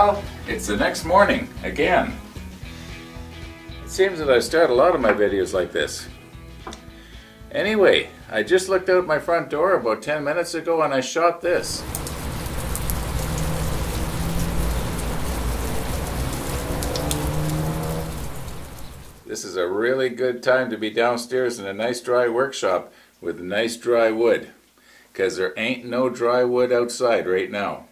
Well, it's the next morning again. It seems that I start a lot of my videos like this. Anyway, I just looked out my front door about 10 minutes ago and I shot this. This is a really good time to be downstairs in a nice dry workshop with nice dry wood, because there ain't no dry wood outside right now.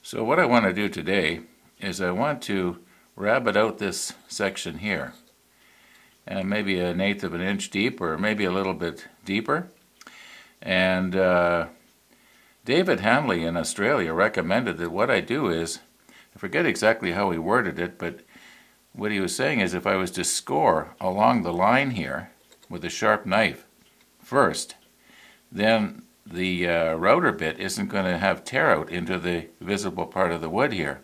So what I want to do today is I want to rabbet out this section here, and maybe 1/8 of an inch deep, or maybe a little bit deeper. And David Hanley in Australia recommended that what I do is, I forget exactly how he worded it, but what he was saying is if I was to score along the line here with a sharp knife first, then the router bit isn't going to have tear out into the visible part of the wood here.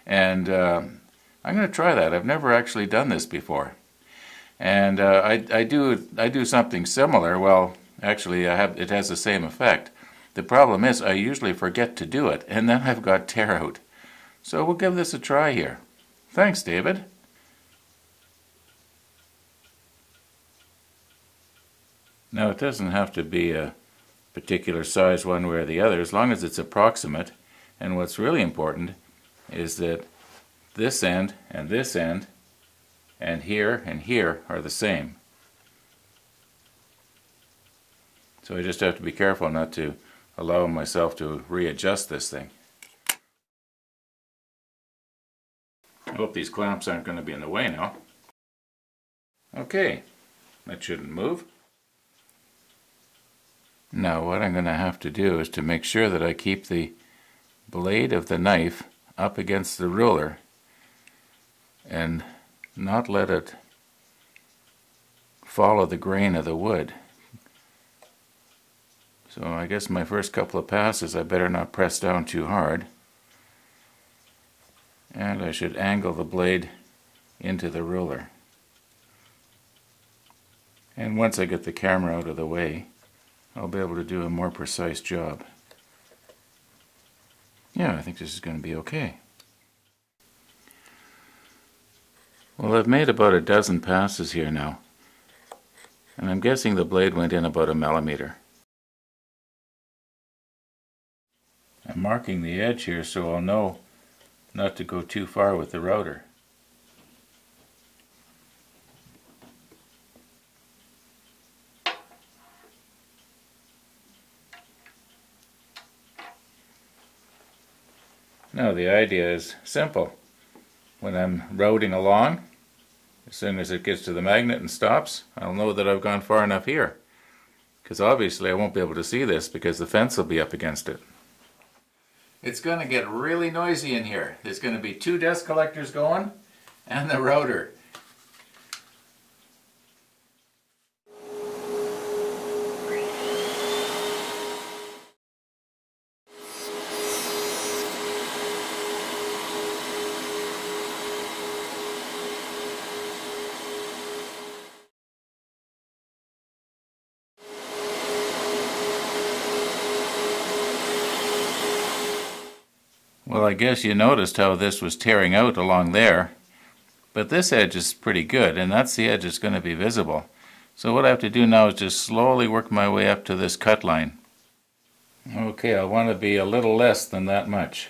And I'm going to try that. I've never actually done this before. And I do something similar. Well, actually it has the same effect. The problem is I usually forget to do it, and then I've got tear out. So we'll give this a try here. Thanks, David. Now, it doesn't have to be a particular size one way or the other, as long as it's approximate. And what's really important is that this end and here are the same. So I just have to be careful not to allow myself to readjust this thing. I hope these clamps aren't going to be in the way now. Okay, that shouldn't move. Now what I'm going to have to do is to make sure that I keep the blade of the knife up against the ruler and not let it follow the grain of the wood. So I guess my first couple of passes I better not press down too hard. And I should angle the blade into the ruler. And once I get the camera out of the way, I'll be able to do a more precise job. Yeah, I think this is going to be okay. Well, I've made about 12 passes here now, and I'm guessing the blade went in about 1 millimeter. I'm marking the edge here so I'll know not to go too far with the router. Now the idea is simple. When I'm routing along, as soon as it gets to the magnet and stops, I'll know that I've gone far enough here. Because obviously I won't be able to see this because the fence will be up against it. It's going to get really noisy in here. There's going to be 2 dust collectors going and the router. Well, I guess you noticed how this was tearing out along there, but this edge is pretty good, and that's the edge that's going to be visible. So what I have to do now is just slowly work my way up to this cut line. Okay, I want to be a little less than that much.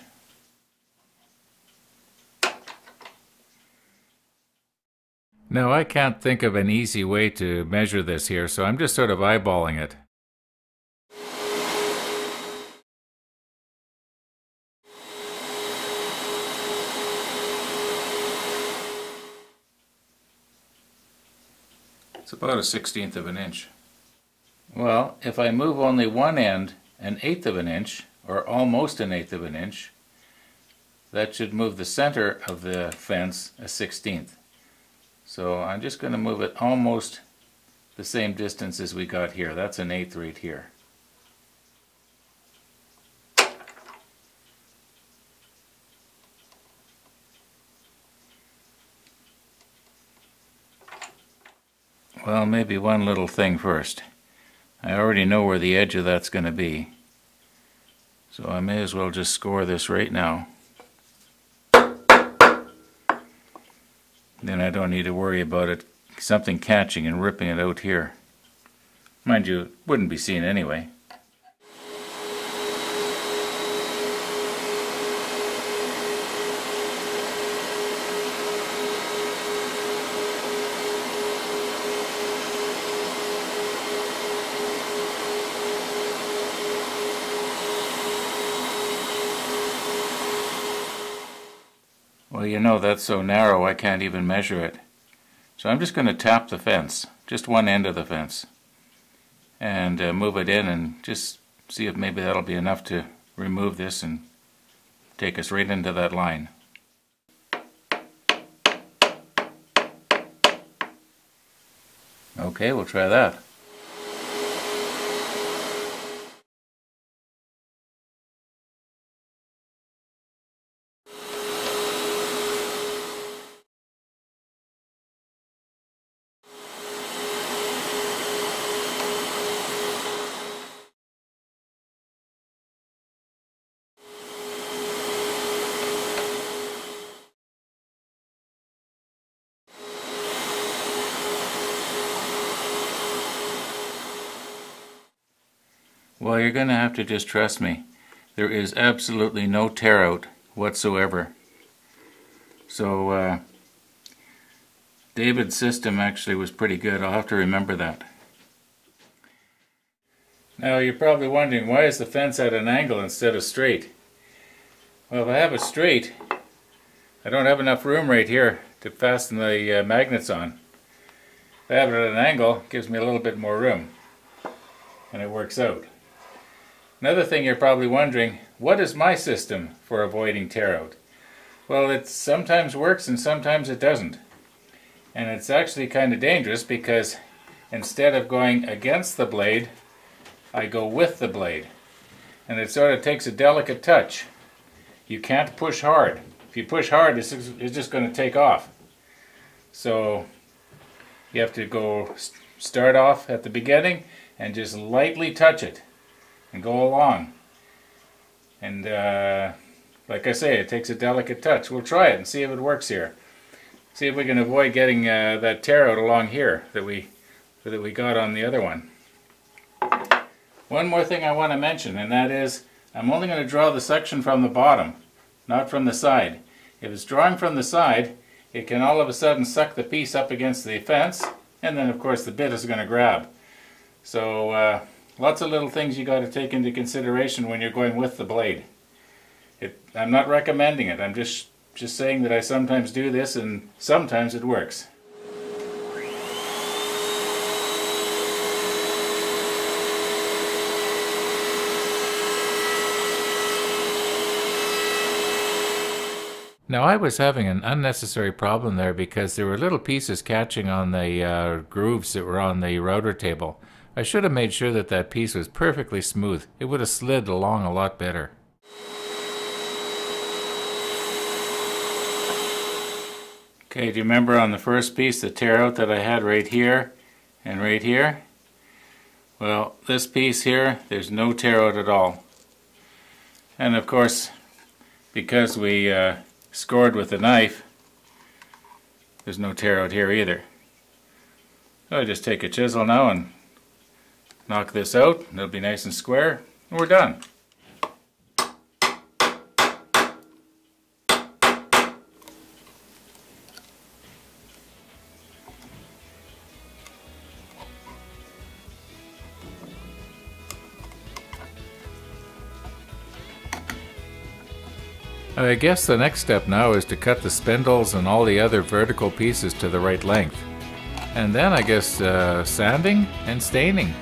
Now, I can't think of an easy way to measure this here, so I'm just sort of eyeballing it. It's about 1/16 of an inch. Well, if I move only one end 1/8 of an inch, or almost 1/8 of an inch, that should move the center of the fence 1/16. So I'm just going to move it almost the same distance as we got here. That's 1/8 right here. Well, maybe one little thing first. I already know where the edge of that's going to be. So I may as well just score this right now. Then I don't need to worry about it, something catching and ripping it out here. Mind you, it wouldn't be seen anyway. Well, you know, that's so narrow I can't even measure it. So I'm just going to tap the fence, just one end of the fence, and move it in and just see if maybe that'll be enough to remove this and take us right into that line. Okay, we'll try that. Well, you're going to have to just trust me. There is absolutely no tear out whatsoever. So David's system actually was pretty good. I'll have to remember that. Now you're probably wondering, why is the fence at an angle instead of straight? Well, if I have it straight, I don't have enough room right here to fasten the magnets on. If I have it at an angle, it gives me a little bit more room, and it works out. Another thing you're probably wondering, what is my system for avoiding tear out? Well, it sometimes works and sometimes it doesn't. And it's actually kind of dangerous because instead of going against the blade, I go with the blade. And it sort of takes a delicate touch. You can't push hard. If you push hard, it's just going to take off. So you have to start off at the beginning and just lightly touch it and go along. And like I say, it takes a delicate touch. We'll try it and see if it works here. See if we can avoid getting that tear out along here that we got on the other one. One more thing I want to mention, and that is I'm only going to draw the section from the bottom, not from the side. If it's drawing from the side, it can all of a sudden suck the piece up against the fence, and then of course the bit is going to grab. So lots of little things you got to take into consideration when you're going with the blade. I'm not recommending it. I'm just saying that I sometimes do this and sometimes it works. Now I was having an unnecessary problem there because there were little pieces catching on the grooves that were on the router table. I should have made sure that that piece was perfectly smooth. It would have slid along a lot better. Okay, do you remember on the first piece the tear out that I had right here and right here? Well, this piece here, there's no tear out at all. And of course, because we scored with a knife, there's no tear out here either. So I just take a chisel now and knock this out, and it'll be nice and square, and we're done. I guess the next step now is to cut the spindles and all the other vertical pieces to the right length. And then I guess sanding and staining.